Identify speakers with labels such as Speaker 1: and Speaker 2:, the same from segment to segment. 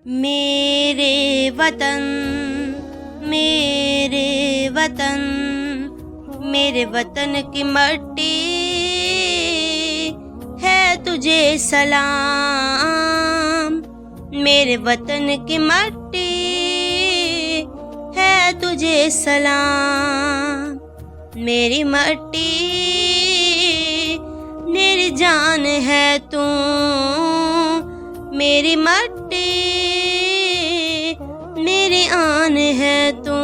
Speaker 1: मेरे वतन, मेरे वतन, मेरे वतन की मट्टी है तुझे सलाम। मेरे वतन की मट्टी है तुझे सलाम। मेरी मट्टी मेरी जान है तू, मेरी मट्टी मेरी आन है तू।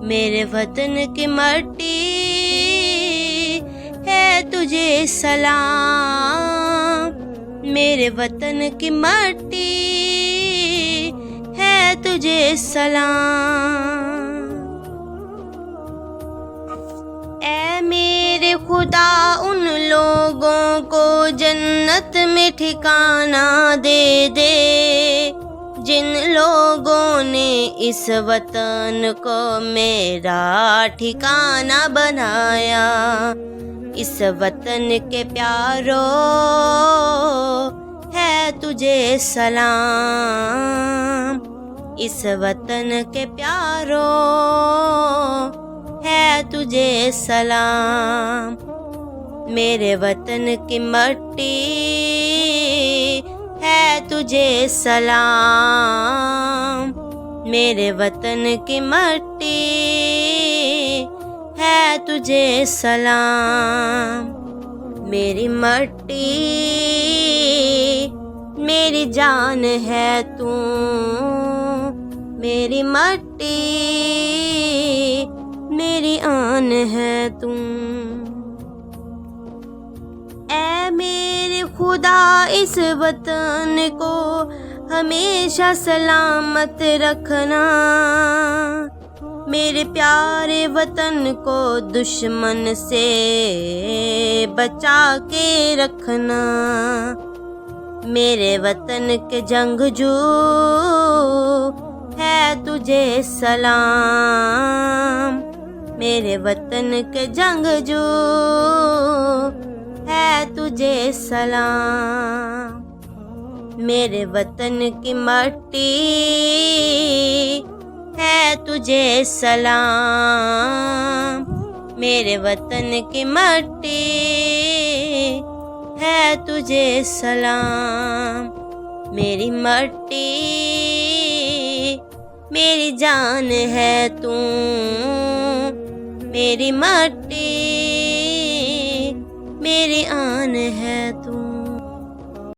Speaker 1: मेरे वतन की मट्टी है तुझे सलाम। मेरे वतन की मट्टी है तुझे सलाम। ऐ मेरे खुदा उन लोगों को जन्नत में ठिकाना दे दे, जिन लोगों ने इस वतन को मेरा ठिकाना बनाया। इस वतन के प्यारों है तुझे सलाम। इस वतन के प्यारों है तुझे सलाम। मेरे वतन की मट्टी है तुझे सलाम। मेरे वतन की मट्टी है तुझे सलाम। मेरी मट्टी मेरी जान है तू, मेरी मट्टी मेरी आन है तू। ऐ मेरे खुदा इस वतन को हमेशा सलामत रखना। मेरे प्यारे वतन को दुश्मन से बचा के रखना। मेरे वतन के जंगजू है तुझे सलाम। मेरे वतन के जंगजू है तुझे सलाम। मेरे वतन की मट्टी है तुझे सलाम। मेरे वतन की मट्टी है तुझे सलाम। मेरी मट्टी मेरी जान है तू, मेरी मट्टी मेरी आन है तू।